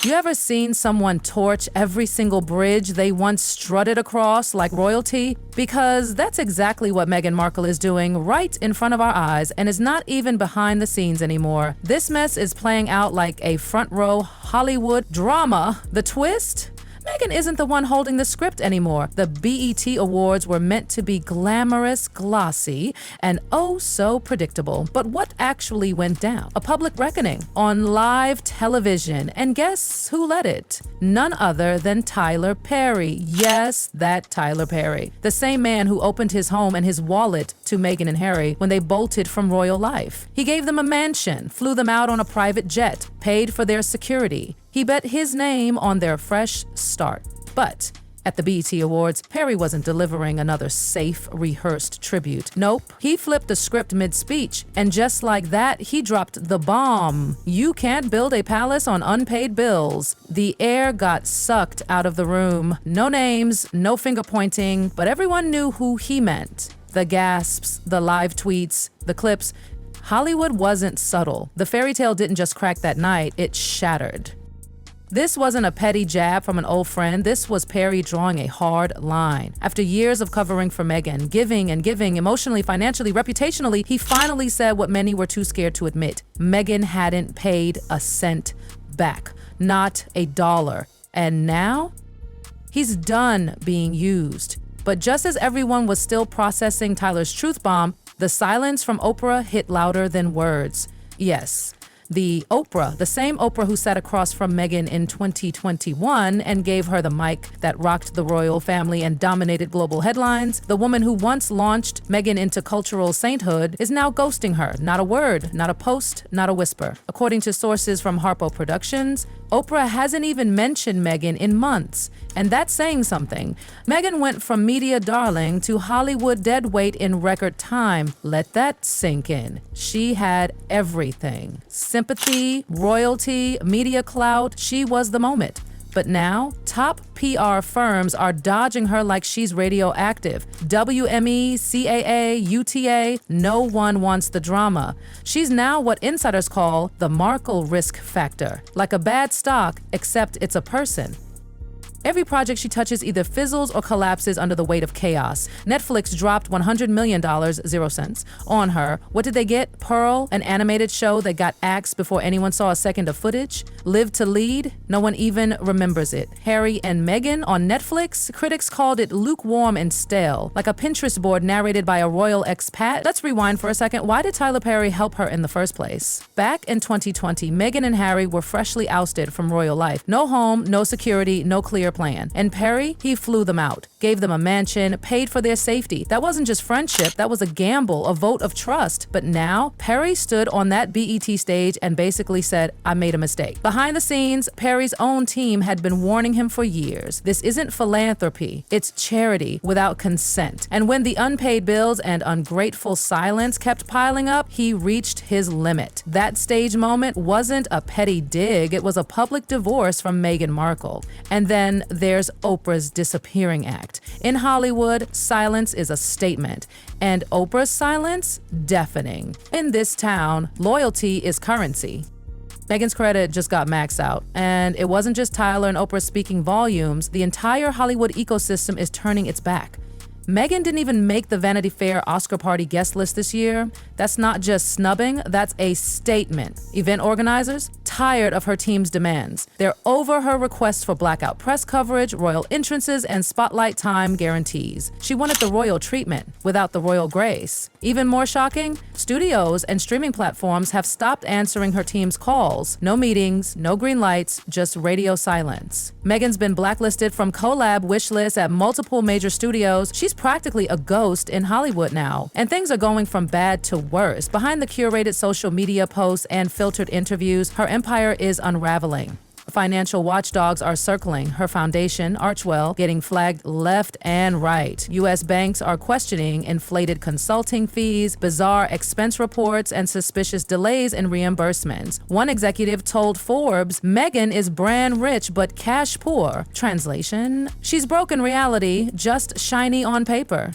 You ever seen someone torch every single bridge they once strutted across like royalty? Because that's exactly what Meghan Markle is doing right in front of our eyes and is not even behind the scenes anymore. This mess is playing out like a front row Hollywood drama. The twist? Meghan isn't the one holding the script anymore. The BET Awards were meant to be glamorous, glossy, and oh so predictable. But what actually went down? A public reckoning on live television. And guess who led it? None other than Tyler Perry. Yes, that Tyler Perry. The same man who opened his home and his wallet to Meghan and Harry when they bolted from royal life. He gave them a mansion, flew them out on a private jet, paid for their security. He bet his name on their fresh start. But at the BET Awards, Perry wasn't delivering another safe, rehearsed tribute. Nope, he flipped the script mid-speech, and just like that, he dropped the bomb. You can't build a palace on unpaid bills. The air got sucked out of the room. No names, no finger pointing, but everyone knew who he meant. The gasps, the live tweets, the clips. Hollywood wasn't subtle. The fairy tale didn't just crack that night, it shattered. This wasn't a petty jab from an old friend. This was Perry drawing a hard line. After years of covering for Meghan, giving and giving, emotionally, financially, reputationally, he finally said what many were too scared to admit. Meghan hadn't paid a cent back, not a dollar. And now, he's done being used. But just as everyone was still processing Tyler's truth bomb, the silence from Oprah hit louder than words. Yes. The same Oprah who sat across from Meghan in 2021 and gave her the mic that rocked the royal family and dominated global headlines, the woman who once launched Meghan into cultural sainthood, is now ghosting her. Not a word, not a post, not a whisper. According to sources from Harpo Productions, Oprah hasn't even mentioned Meghan in months, and that's saying something. Meghan went from media darling to Hollywood deadweight in record time. Let that sink in. She had everything. Sympathy, royalty, media clout, she was the moment. But now, top PR firms are dodging her like she's radioactive. WME, CAA, UTA, no one wants the drama. She's now what insiders call the Markle risk factor, like a bad stock, except it's a person. Every project she touches either fizzles or collapses under the weight of chaos. Netflix dropped $100 million, 0 cents, on her. What did they get? Pearl, an animated show that got axed before anyone saw a second of footage. Live to Lead, no one even remembers it. Harry and Meghan on Netflix, critics called it lukewarm and stale, like a Pinterest board narrated by a royal expat. Let's rewind for a second. Why did Tyler Perry help her in the first place? Back in 2020, Meghan and Harry were freshly ousted from royal life. No home, no security, no clear plan. And Perry, he flew them out, gave them a mansion, paid for their safety. That wasn't just friendship, that was a gamble, a vote of trust. But now, Perry stood on that BET stage and basically said, I made a mistake. Behind the scenes, Perry's own team had been warning him for years. This isn't philanthropy, it's charity without consent. And when the unpaid bills and ungrateful silence kept piling up, he reached his limit. That stage moment wasn't a petty dig, it was a public divorce from Meghan Markle. And then there's Oprah's disappearing act. In Hollywood, silence is a statement, and Oprah's silence, deafening. In this town, loyalty is currency. Meghan's credit just got maxed out, and it wasn't just Tyler and Oprah speaking volumes. The entire Hollywood ecosystem is turning its back. Meghan didn't even make the Vanity Fair Oscar party guest list this year. That's not just snubbing, that's a statement. Event organizers, tired of her team's demands. They're over her requests for blackout press coverage, royal entrances, and spotlight time guarantees. She wanted the royal treatment without the royal grace. Even more shocking, studios and streaming platforms have stopped answering her team's calls. No meetings, no green lights, just radio silence. Meghan's been blacklisted from collab wish lists at multiple major studios. She's practically a ghost in Hollywood now, and things are going from bad to worse. Behind the curated social media posts and filtered interviews, her empire is unraveling. Financial watchdogs are circling her foundation, Archwell, getting flagged left and right. U.S. banks are questioning inflated consulting fees, bizarre expense reports, and suspicious delays in reimbursements. One executive told Forbes, Meghan is brand rich but cash poor. Translation, she's broken reality, just shiny on paper.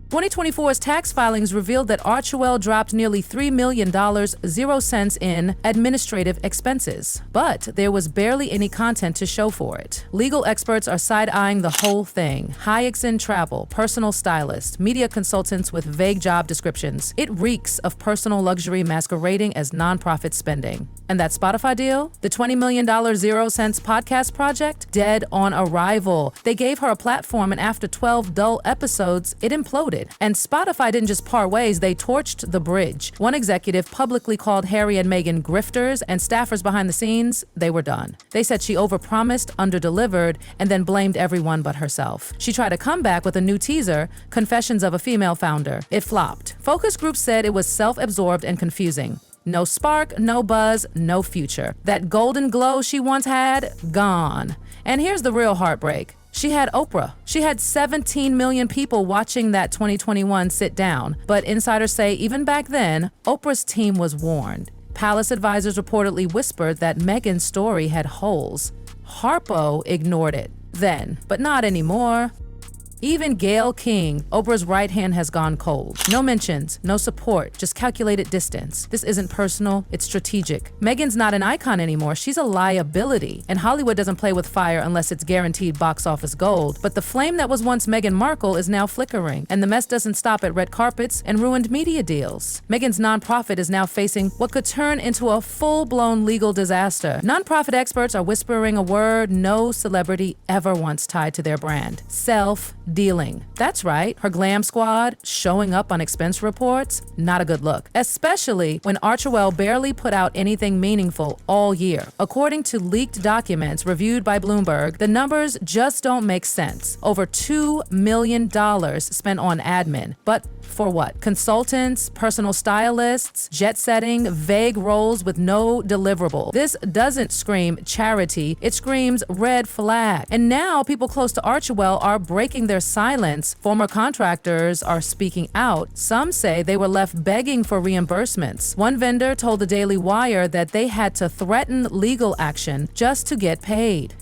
2024's tax filings revealed that Archewell dropped nearly $3 million, 0 cents in administrative expenses. But there was barely any content to show for it. Legal experts are side-eyeing the whole thing. Hayeks in travel, personal stylists, media consultants with vague job descriptions. It reeks of personal luxury masquerading as nonprofit spending. And that Spotify deal? The $20 million 0 cents podcast project? Dead on arrival. They gave her a platform, and after 12 dull episodes, it imploded. And Spotify didn't just part ways, they torched the bridge. One executive publicly called Harry and Meghan grifters, and staffers behind the scenes, they were done. They said she overpromised, underdelivered, and then blamed everyone but herself. She tried a comeback with a new teaser, Confessions of a Female Founder. It flopped. Focus groups said it was self-absorbed and confusing. No spark, no buzz, no future. That golden glow she once had, gone. And here's the real heartbreak. She had Oprah. She had 17 million people watching that 2021 sit down. But insiders say even back then, Oprah's team was warned. Palace advisors reportedly whispered that Meghan's story had holes. Harpo ignored it then, but not anymore. Even Gayle King, Oprah's right hand, has gone cold. No mentions, no support, just calculated distance. This isn't personal, it's strategic. Meghan's not an icon anymore, she's a liability. And Hollywood doesn't play with fire unless it's guaranteed box office gold. But the flame that was once Meghan Markle is now flickering, and the mess doesn't stop at red carpets and ruined media deals. Meghan's nonprofit is now facing what could turn into a full-blown legal disaster. Nonprofit experts are whispering a word no celebrity ever wants tied to their brand: self-dealing. That's right, her glam squad showing up on expense reports, not a good look. Especially when Archewell barely put out anything meaningful all year. According to leaked documents reviewed by Bloomberg, the numbers just don't make sense. Over $2 million spent on admin. But for what? Consultants, personal stylists, jet setting, vague roles with no deliverable. This doesn't scream charity, it screams red flag. And now people close to Archewell are breaking their silence. Former contractors are speaking out. Some say they were left begging for reimbursements. One vendor told the Daily Wire that they had to threaten legal action just to get paid.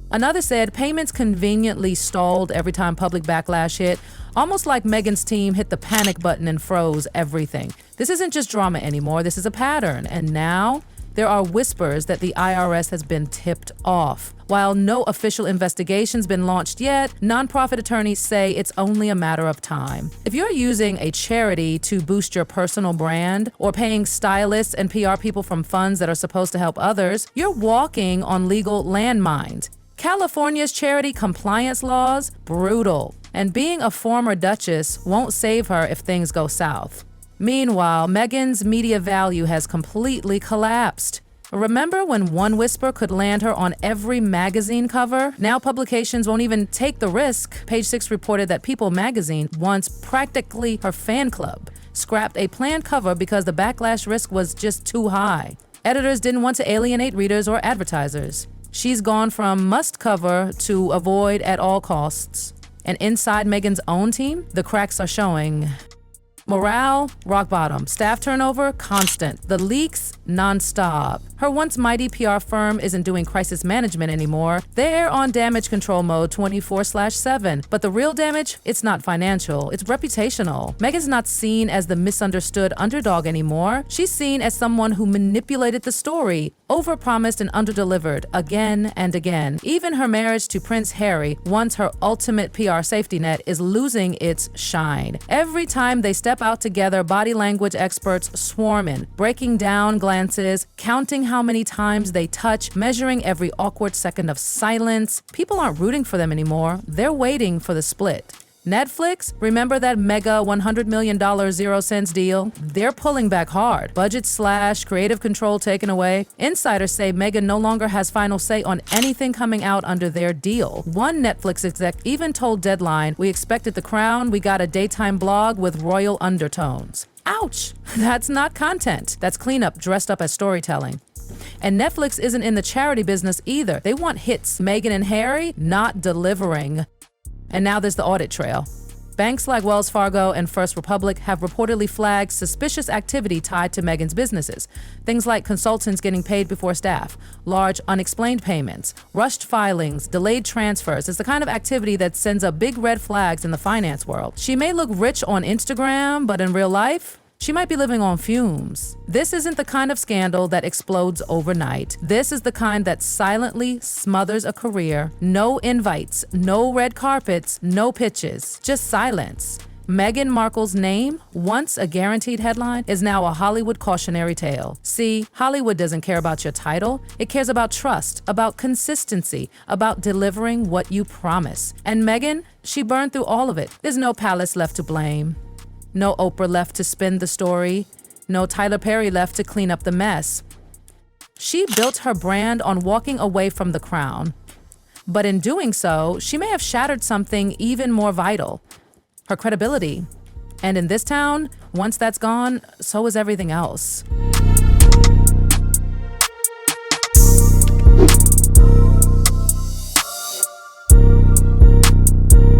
Another said payments conveniently stalled every time public backlash hit, almost like Meghan's team hit the panic button and froze everything. This isn't just drama anymore, this is a pattern. And now there are whispers that the IRS has been tipped off. While no official investigation's been launched yet, nonprofit attorneys say it's only a matter of time. If you're using a charity to boost your personal brand or paying stylists and PR people from funds that are supposed to help others, you're walking on legal landmines. California's charity compliance laws, brutal. And being a former duchess won't save her if things go south. Meanwhile, Meghan's media value has completely collapsed. Remember when one whisper could land her on every magazine cover? Now publications won't even take the risk. Page 6 reported that People magazine, once practically her fan club, scrapped a planned cover because the backlash risk was just too high. Editors didn't want to alienate readers or advertisers. She's gone from must cover to avoid at all costs. And inside Meghan's own team, the cracks are showing. Morale, rock bottom. Staff turnover, constant. The leaks, non-stop. Her once mighty PR firm isn't doing crisis management anymore. They're on damage control mode 24/7. But the real damage, it's not financial, it's reputational. Meghan's not seen as the misunderstood underdog anymore. She's seen as someone who manipulated the story, overpromised and underdelivered again and again. Even her marriage to Prince Harry, once her ultimate PR safety net, is losing its shine. Every time they step out together, body language experts swarm in, breaking down glances, counting how many times they touch, measuring every awkward second of silence. People aren't rooting for them anymore. They're waiting for the split. Netflix, remember that mega $100 million 0 cents deal? They're pulling back hard. Budget slashed, creative control taken away. Insiders say Meghan no longer has final say on anything coming out under their deal. One Netflix exec even told Deadline, "We expected the crown, we got a daytime blog with royal undertones." Ouch! That's not content. That's cleanup dressed up as storytelling. And Netflix isn't in the charity business either. They want hits. Meghan and Harry not delivering. And now there's the audit trail. Banks like Wells Fargo and First Republic have reportedly flagged suspicious activity tied to Meghan's businesses. Things like consultants getting paid before staff, large unexplained payments, rushed filings, delayed transfers is the kind of activity that sends up big red flags in the finance world. She may look rich on Instagram, but in real life, she might be living on fumes. This isn't the kind of scandal that explodes overnight. This is the kind that silently smothers a career. No invites, no red carpets, no pitches, just silence. Meghan Markle's name, once a guaranteed headline, is now a Hollywood cautionary tale. See, Hollywood doesn't care about your title. It cares about trust, about consistency, about delivering what you promise. And Meghan, she burned through all of it. There's no palace left to blame. No Oprah left to spin the story. No Tyler Perry left to clean up the mess. She built her brand on walking away from the crown. But in doing so, she may have shattered something even more vital: her credibility. And in this town, once that's gone, so is everything else.